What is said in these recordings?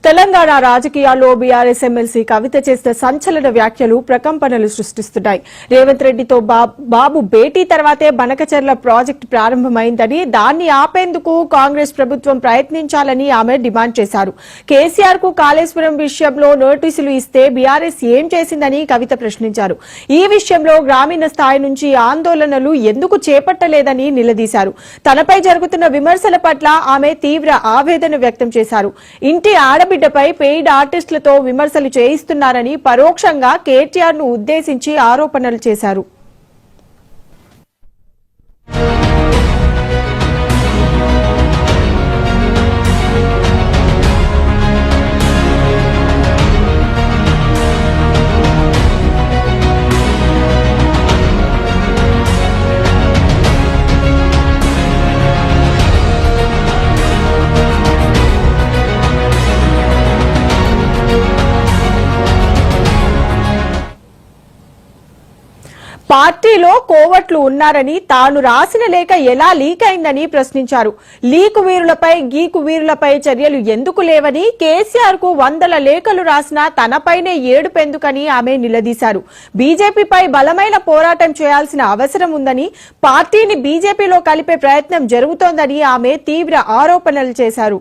తెలంగాణ రాజకీయాల్లో BRS MLC కవిత చేసిన సంచలన వ్యాఖ్యలు ప్రకంపనలు సృష్టిస్తున్నాయి. రేవంత్ రెడ్డితో బాబు భేటీ తర్వాతే బనకచెర్ల ప్రాజెక్టు ప్రారంభమైందని, దాన్ని ఆపేందుకు కాంగ్రెస్ ప్రభుత్వం ప్రయత్నించాలని ఆమె డిమాండ్ చేశారు. కేసీఆర్ కు కాళేశ్వరం విషయంలో నోటీసులు ఇస్తే బీఆర్ఎస్ ఏం చేసిందని కవిత ప్రశ్నించారు. ఈ విషయంలో గ్రామీణ స్థాయి నుంచి ఆందోళనలు ఎందుకు చేపట్టలేదని నిలదీశారు. తనపై జరుగుతున్న విమర్శల పట్ల ఆమె తీవ్ర ఆవేదన వ్యక్తం చేశారు. ఇంటి ఆడబిడ్డపై పెయిడ్ ఆర్టిస్టులతో విమర్శలు చేయిస్తున్నారని పరోక్షంగా కేటీఆర్ ను ఉద్దేశించి ఆరోపణలు చేశారు. పార్టీలో కోవట్లు ఉన్నారని, తాను రాసిన లేఖ ఎలా లీక్ అయిందని ప్రశ్నించారు. లీకు వీరులపై గీకు వీరులపై చర్యలు ఎందుకు లేవని, కేసీఆర్ కు వందల లేఖలు రాసినా తనపైనే ఏడుపెందుకని ఆమె నిలదీశారు. బీజేపీపై బలమైన పోరాటం చేయాల్సిన అవసరం ఉందని, పార్టీని బీజేపీలో కలిపే ప్రయత్నం జరుగుతోందని ఆమె తీవ్ర ఆరోపణలు చేశారు.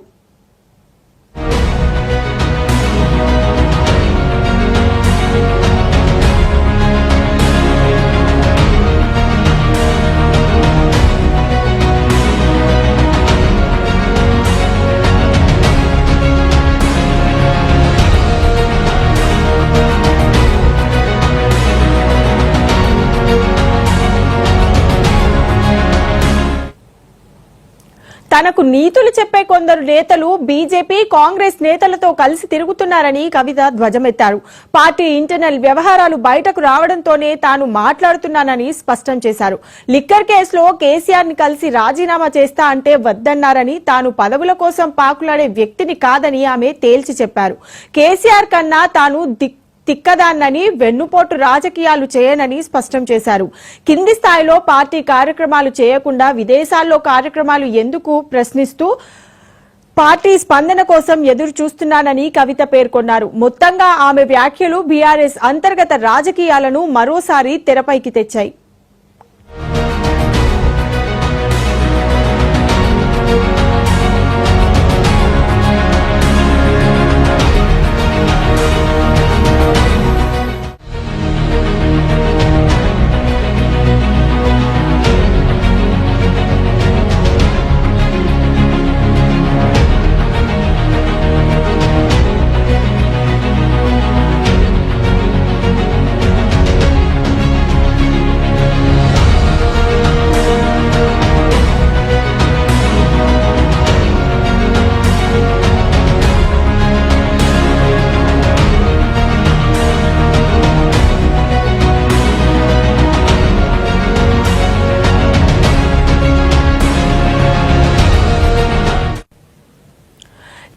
తనకు నీతులు చెప్పే కొందరు నేతలు బీజేపీ, కాంగ్రెస్ నేతలతో కలిసి తిరుగుతున్నారని కవిత ధ్వజమెత్తారు. పార్టీ ఇంటర్నల్ వ్యవహారాలు బయటకు రావడంతోనే తాను మాట్లాడుతున్నానని స్పష్టం చేశారు. లిక్కర్ కేసులో కేసీఆర్ ని కలిసి రాజీనామా చేస్తా అంటే వద్దన్నారని, తాను పదవుల కోసం పాకులాడే వ్యక్తిని కాదని ఆమె తేల్చి చెప్పారు. కేసీఆర్ కన్నా తాను తిక్కదాన్నని, వెన్నుపోటు రాజకీయాలు చేయనని స్పష్టం చేశారు. కింది స్థాయిలో పార్టీ కార్యక్రమాలు చేయకుండా విదేశాల్లో కార్యక్రమాలు ఎందుకు ప్రశ్నిస్తూ పార్టీ స్పందన కోసం ఎదురు చూస్తున్నానని కవిత పేర్కొన్నారు. మొత్తంగా ఆమె వ్యాఖ్యలు బీఆర్ఎస్ అంతర్గత రాజకీయాలను మరోసారి తెరపైకి తెచ్చాయి.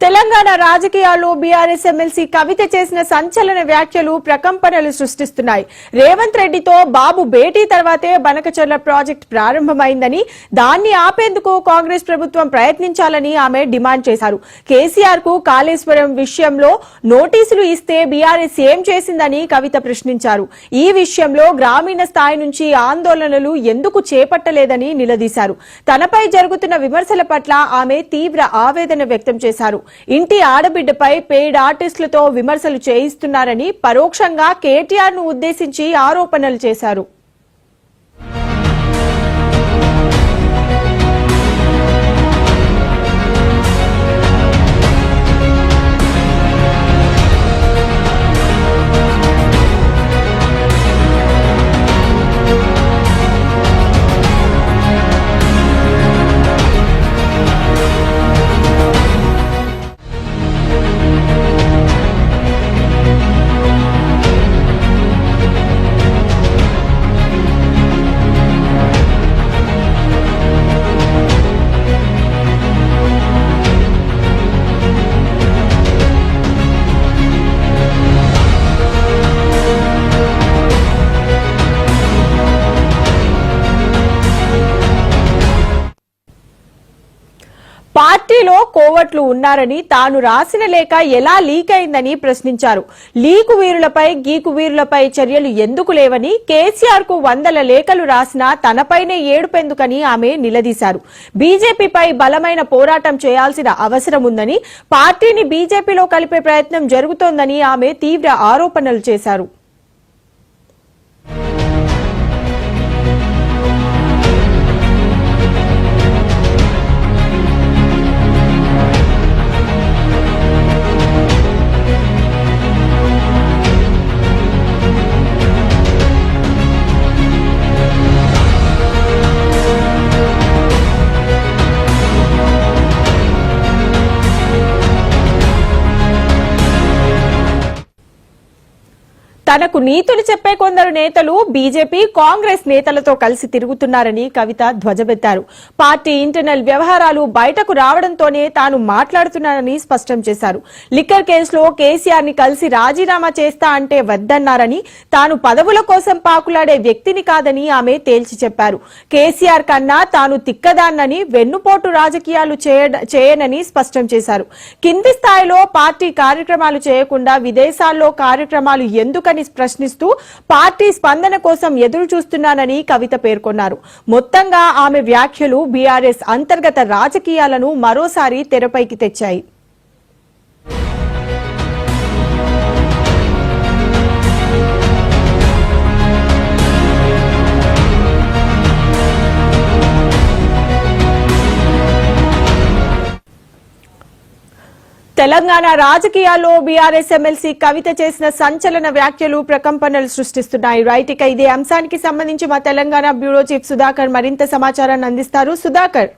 తెలంగాణ రాజకీయాల్లో బీఆర్ఎస్ ఎమ్మెల్సీ కవిత చేసిన సంచలన వ్యాఖ్యలు ప్రకంపనలు సృష్టిస్తున్నాయి. రేవంత్ రెడ్డితో బాబు భేటీ తర్వాతే బనకచెర్ల ప్రాజెక్టు ప్రారంభమైందని, దాన్ని ఆపేందుకు కాంగ్రెస్ ప్రభుత్వం ప్రయత్నించాలని ఆమె డిమాండ్ చేశారు. కేసీఆర్ కు కాళేశ్వరం విషయంలో నోటీసులు ఇస్తే బీఆర్ఎస్ ఏం చేసిందని కవిత ప్రశ్నించారు. ఈ విషయంలో గ్రామీణ స్థాయి నుంచి ఆందోళనలు ఎందుకు చేపట్టలేదని నిలదీశారు. తనపై జరుగుతున్న విమర్శల పట్ల ఆమె తీవ్ర ఆవేదన వ్యక్తం చేశారు. ఇంటి ఆడబిడ్డపై పెయిడ్ ఆర్టిస్టులతో విమర్శలు చేయిస్తున్నారని పరోక్షంగా కేటీఆర్ ను ఉద్దేశించి ఆరోపణలు చేశారు. కోవట్లు ఉన్నారని, తాను రాసిన లేఖ ఎలా లీక్ అయిందని ప్రశ్నించారు. లీకు వీరులపై గీకు వీరులపై చర్యలు ఎందుకు లేవని, కేసీఆర్ కు వందల లేఖలు రాసినా తనపైనే ఏడుపెందుకని ఆమె నిలదీశారు. బీజేపీపై బలమైన పోరాటం చేయాల్సిన అవసరం ఉందని, పార్టీని బీజేపీలో కలిపే ప్రయత్నం జరుగుతోందని ఆమె తీవ్ర ఆరోపణలు చేశారు. తనకు నీతులు చెప్పే కొందరు నేతలు బీజేపీ, కాంగ్రెస్ నేతలతో కలిసి తిరుగుతున్నారని కవిత ధ్వజమెత్తారు. పార్టీ ఇంటర్నల్ వ్యవహారాలు బయటకు రావడంతోనే తాను మాట్లాడుతున్నానని స్పష్టం చేశారు. లిక్కర్ కేసులో కేసీఆర్ ని కలిసి రాజీనామా చేస్తా అంటే వద్దన్నారని, తాను పదవుల కోసం పాకులాడే వ్యక్తిని కాదని ఆమె తేల్చి చెప్పారు. కేసీఆర్ కన్నా తాను తిక్కదాన్నని, వెన్నుపోటు రాజకీయాలు చేయనని స్పష్టం చేశారు. కింది స్థాయిలో పార్టీ కార్యక్రమాలు చేయకుండా విదేశాల్లో కార్యక్రమాలు ఎందుకని ప్రశ్నిస్తూ పార్టీ స్పందన కోసం ఎదురు చూస్తున్నానని కవిత పేర్కొన్నారు. మొత్తంగా ఆమె వ్యాఖ్యలు బీఆర్ఎస్ అంతర్గత రాజకీయాలను మరోసారి తెరపైకి తెచ్చాయి. తెలంగాణ రాజకీయాల్లో బీఆర్ఎస్ ఎమ్మెల్సీ కవిత చేసిన సంచలన వ్యాఖ్యలు ప్రకంపనలు సృష్టిస్తున్నాయి. రైట్, ఇక ఇదే అంశానికి సంబంధించి మా తెలంగాణ బ్యూరో చీఫ్ సుధాకర్ మరింత సమాచారాన్ని అందిస్తారు. సుధాకర్,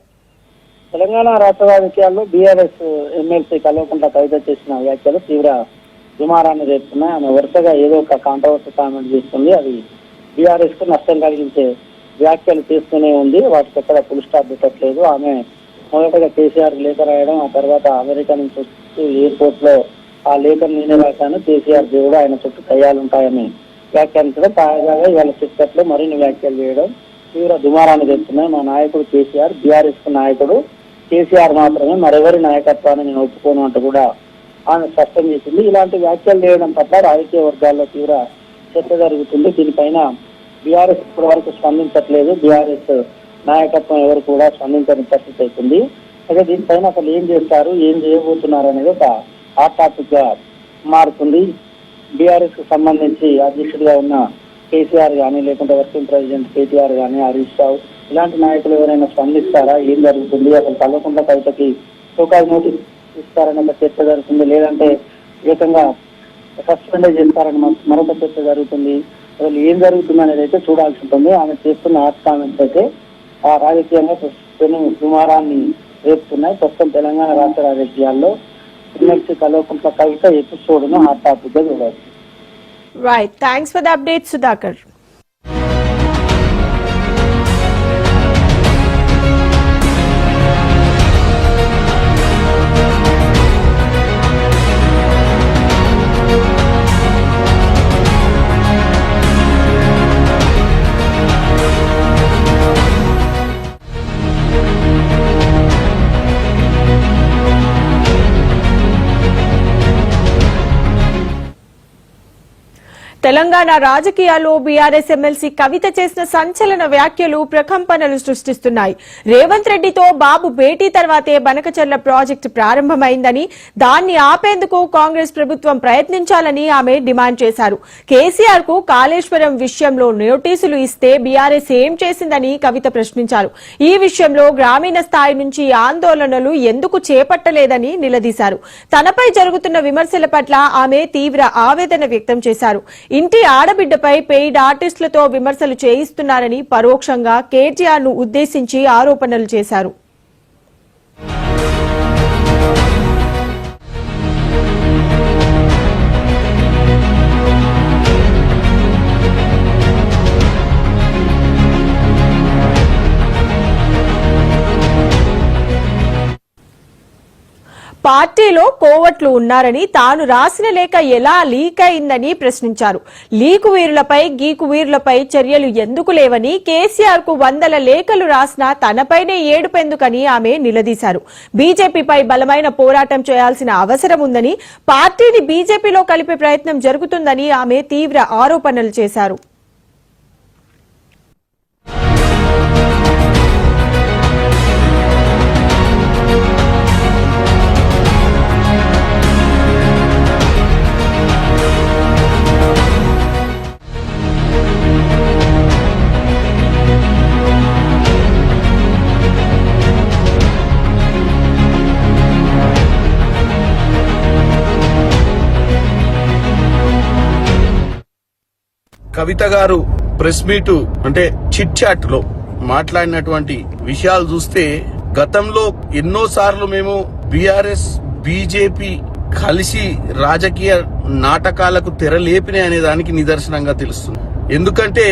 తెలంగాణ రాష్ట్ర రాజకీయాల్లో బీఆర్ఎస్ ఎమ్మెల్సీ కల్వకుంట్ల కవిత చేసిన వ్యాఖ్యలు తీవ్ర దుమారాన్ని రేపుతున్నాయి. ఆమె వరుసగా ఏదో ఒక కాంట్రవర్సీ కామెంట్ చేస్తుంది. అది బీఆర్ఎస్ కు నష్టం కలిగించే వ్యాఖ్యలు చేస్తూనే ఉంది. వాటికి ఎక్కడ ఫుల్ స్టాప్ పెట్టట్లేదు. ఆమె మొదటగా కేసీఆర్ లేఖ రాయడం, ఆ తర్వాత అమెరికా నుంచి ఎయిర్పోర్ట్ లో ఆ లేఖను నేనే రాశాను, కేసీఆర్ దేవుడు ఆయన చుట్టూ కయ్యాలుంటాయని వ్యాఖ్యానించడం, తాజాగా ఇవాళ చిక్కట్లో మరిన్ని వ్యాఖ్యలు చేయడం తీవ్ర దుమారాన్ని తెస్తున్నాయి. మా నాయకుడు కేసీఆర్, బీఆర్ఎస్ కు నాయకుడు కేసీఆర్ మాత్రమే, మరెవరి నాయకత్వాన్ని నేను ఒప్పుకోను అంటూ కూడా ఆమె స్పష్టం చేసింది. ఇలాంటి వ్యాఖ్యలు చేయడం పట్ల రాజకీయ వర్గాల్లో తీవ్ర చర్చ జరుగుతుంది. దీనిపైన బీఆర్ఎస్ ఇప్పటి వరకు స్పందించట్లేదు. బీఆర్ఎస్ నాయకత్వం ఎవరు కూడా స్పందించని పరిస్థితి అవుతుంది. అయితే దీనిపైన అసలు ఏం చేస్తారు, ఏం చేయబోతున్నారు అనేది ఒక హాట్ టాపిక్ గా మారుతుంది. బీఆర్ఎస్ కు సంబంధించి అధ్యక్షుడిగా ఉన్న కేసీఆర్ గానీ, లేకుంటే వర్కింగ్ ప్రెసిడెంట్ కేటీఆర్ గానీ, హరీష్ రావు ఇలాంటి నాయకులు ఎవరైనా స్పందిస్తారా, ఏం జరుగుతుంది, అసలు కల్వకుంట్ల కవితకి షోకాజ్ నోటీస్ ఇస్తారని ఒక చర్చ జరుగుతుంది, లేదంటే ఏకంగా సస్పెండ్ చేస్తారని మరొక చర్చ జరుగుతుంది. అసలు ఏం జరుగుతుంది అనేది అయితే చూడాల్సి ఉంటుంది. ఆమె చేస్తున్న హాట్ కామెంట్స్ అయితే ఆ రాజకీయంగా దుమారాన్ని రేపుతున్నాయి. ప్రస్తుతం తెలంగాణ రాష్ట్ర రాజకీయాల్లో MLC Kalvakuntla Kavitha ఎపిసోడ్ను hot topic గా చూడాలి. Right, thanks for the update Sudhakar. Telangana రాజకీయాల్లో బీఆర్ఎస్ ఎమ్మెల్సీ కవిత చేసిన సంచలన వ్యాఖ్యలు ప్రకంపనలు సృష్టిస్తున్నాయి. రేవంత్ రెడ్డితో బాబు భేటీ తర్వాతే బనకచర్ల ప్రాజెక్టు ప్రారంభమైందని, దాన్ని ఆపేందుకు కాంగ్రెస్ ప్రభుత్వం ప్రయత్నించాలని ఆమె డిమాండ్ చేశారు. కేసీఆర్ కు కాళేశ్వరం విషయంలో నోటీసులు ఇస్తే బీఆర్ఎస్ ఏం చేసిందని కవిత ప్రశ్నించారు. ఈ విషయంలో గ్రామీణ స్థాయి నుంచి ఆందోళనలు ఎందుకు చేపట్టలేదని నిలదీశారు. తనపై జరుగుతున్న విమర్శల పట్ల ఆమె తీవ్ర ఆవేదన వ్యక్తం చేశారు. ఇంటి ఆడబిడ్డపై పెయిడ్ ఆర్టిస్టులతో విమర్శలు చేయిస్తున్నారని పరోక్షంగా కేటీఆర్ ను ఉద్దేశించి ఆరోపణలు చేశారు. పార్టీలో కోవట్లు ఉన్నారని, తాను రాసిన లేఖ ఎలా లీక్ అయిందని ప్రశ్నించారు. లీకు వీరులపై గీకు వీరులపై చర్యలు ఎందుకు లేవని, కేసీఆర్ కు వందల లేఖలు రాసినా తనపైనే ఏడుపెందుకని ఆమె నిలదీశారు. బీజేపీపై బలమైన పోరాటం చేయాల్సిన అవసరం ఉందని, పార్టీని బీజేపీలో కలిపే ప్రయత్నం జరుగుతుందని ఆమె తీవ్ర ఆరోపణలు చేశారు. కవిత గారు ప్రెస్ మీట్ అంటే చిట్ చాట్ లో మాట్లాడినటువంటి విషయాలు చూస్తే గతంలో ఎన్నో సార్లు మేము బీఆర్ఎస్ బీజేపీ కలిసి రాజకీయ నాటకాలకు తెరలేపినాయి అనే దానికి నిదర్శనంగా తెలుస్తుంది. ఎందుకంటే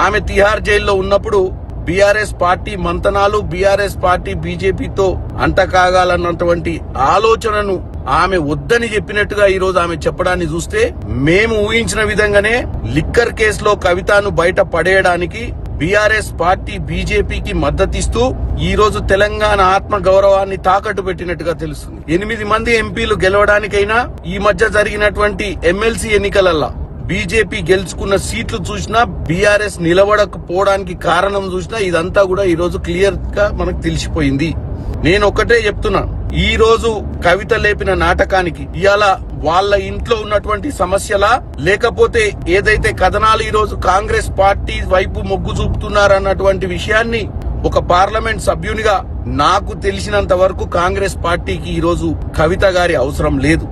ఆమె తిహార్ జైల్లో ఉన్నప్పుడు బీఆర్ఎస్ పార్టీ మంతనాలు, బీఆర్ఎస్ పార్టీ బీజేపీతో అంటకాగాలన్నటువంటి ఆలోచనను ఆమె వద్దని చెప్పినట్టుగా ఈ రోజు ఆమె చెప్పడాన్ని చూస్తే మేము ఊహించిన విధంగానే లిక్కర్ కేసులో కవితను బయట పడేయడానికి బీఆర్ఎస్ పార్టీ బీజేపీకి మద్దతిస్తూ ఈ రోజు తెలంగాణ ఆత్మ గౌరవాన్ని తాకట్టు పెట్టినట్టుగా తెలుస్తుంది. 8 మంది ఎంపీలు గెలవడానికైనా ఈ మధ్య జరిగినటువంటి ఎమ్మెల్సీ ఎన్నికలల్లో బీజేపీ గెలుచుకున్న సీట్లు చూసినా, బీఆర్ఎస్ నిలబడకపోవడానికి కారణం చూసినా ఇదంతా కూడా ఈ రోజు క్లియర్ గా మనకు తెలిసిపోయింది. నేను ఒక్కటే చెప్తున్నా, ఈ రోజు కవిత లేపిన నాటకానికి ఇవాళ వాళ్ళ ఇంట్లో ఉన్నటువంటి సమస్యలా, లేకపోతే ఏదైతే కథనాలు ఈ రోజు కాంగ్రెస్ పార్టీ వైపు మొగ్గు చూపుతున్నారన్నటువంటి విషయాన్ని ఒక పార్లమెంట్ సభ్యునిగా నాకు తెలిసినంత వరకు కాంగ్రెస్ పార్టీకి ఈ రోజు కవిత గారి అవసరం లేదు.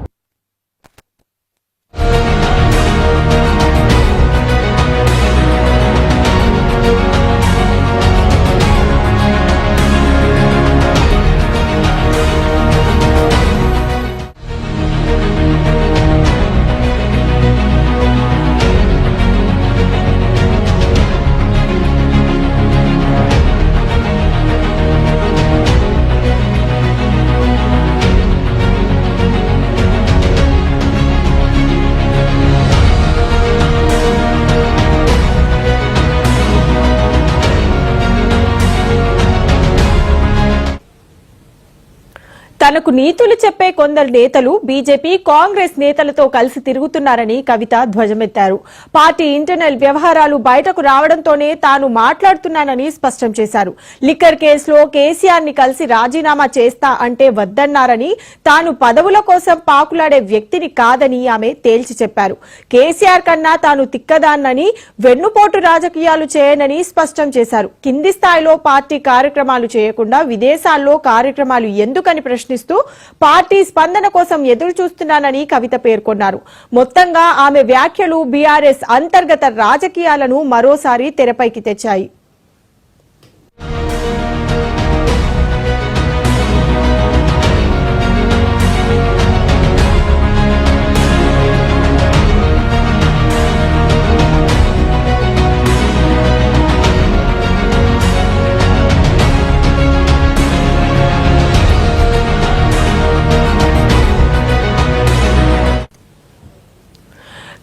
తనకు నీతులు చెప్పే కొందరు నేతలు బీజేపీ కాంగ్రెస్ నేతలతో కలిసి తిరుగుతున్నారని కవిత ధ్వజమెత్తారు. పార్టీ ఇంటర్నల్ వ్యవహారాలు బయటకు రావడంతోనే తాను మాట్లాడుతున్నానని స్పష్టం చేశారు. లిక్కర్ కేసులో కేసీఆర్ ని కలిసి రాజీనామా చేస్తా అంటే వద్దన్నారని, తాను పదవుల కోసం పాకులాడే వ్యక్తిని కాదని ఆమె తేల్చి చెప్పారు. కేసీఆర్ కన్నా తాను తిక్కదాన్నని, వెన్నుపోటు రాజకీయాలు చేయనని స్పష్టం చేశారు. కింది స్థాయిలో పార్టీ కార్యక్రమాలు చేయకుండా విదేశాల్లో కార్యక్రమాలు ఎందుకని ప్రశ్నిస్తూ పార్టీ స్పందన కోసం ఎదురు చూస్తున్నానని కవిత పేర్కొన్నారు. మొత్తంగా ఆమె వ్యాఖ్యలు బీఆర్ఎస్ అంతర్గత రాజకీయాలను మరోసారి తెరపైకి తెచ్చాయి.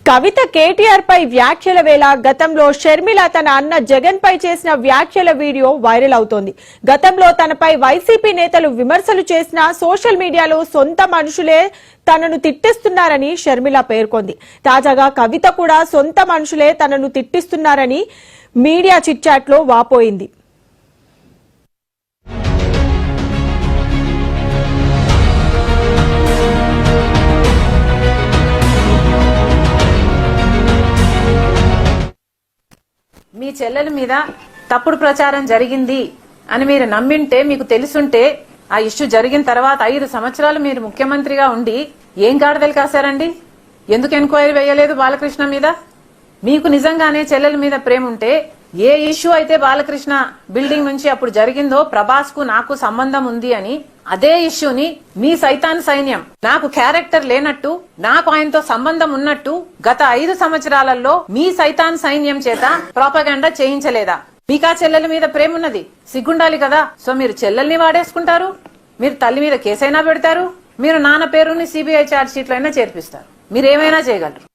కవిత కేటీఆర్ పై వ్యాఖ్యల వేళ గతంలో షర్మిల తన అన్న జగన్ పై చేసిన వ్యాఖ్యల వీడియో వైరల్ అవుతోంది. గతంలో తనపై వైసీపీ నేతలు విమర్శలు చేసిన సోషల్ మీడియాలో సొంత మనుషులే తనను తిట్టిస్తున్నారని షర్మిల పేర్కొంది. తాజాగా కవిత కూడా సొంత మనుషులే తనను తిట్టిస్తున్నారని మీడియా చిట్చాట్ లో వాపోయింది. మీ చెల్లెల మీద తప్పుడు ప్రచారం జరిగింది అని మీరు నమ్మింటే, మీకు తెలుసుంటే, ఆ ఇష్యూ జరిగిన తర్వాత 5 సంవత్సరాలు మీరు ముఖ్యమంత్రిగా ఉండి ఏం గాడిదలు కాశారండి? ఎందుకు ఎంక్వైరీ వేయలేదు బాలకృష్ణ మీద? మీకు నిజంగానే చెల్లెల మీద ప్రేమ ఉంటే, ఏ ఇష్యూ అయితే బాలకృష్ణ బిల్డింగ్ నుంచి అప్పుడు జరిగిందో ప్రభాస్ కు నాకు సంబంధం ఉంది అని, అదే ఇష్యూని మీ సైతాన్ సైన్యం నాకు క్యారెక్టర్ లేనట్టు, నాకు ఆయనతో సంబంధం ఉన్నట్టు గత 5 సంవత్సరాలలో మీ సైతాన్ సైన్యం చేత ప్రాపగాండా చేయించలేదా? మీకా చెల్లెల మీద ప్రేమ ఉన్నది, సిగ్గుండాలి కదా. సో మీరు చెల్లెల్ని వాడేసుకుంటారు, మీరు తల్లి మీద కేసైనా పెడతారు, మీరు నాన్న పేరుని సిబిఐ ఛార్జ్ షీట్ లో అయినా చేర్పిస్తారు. మీరు ఏమైనా చేయగలరు.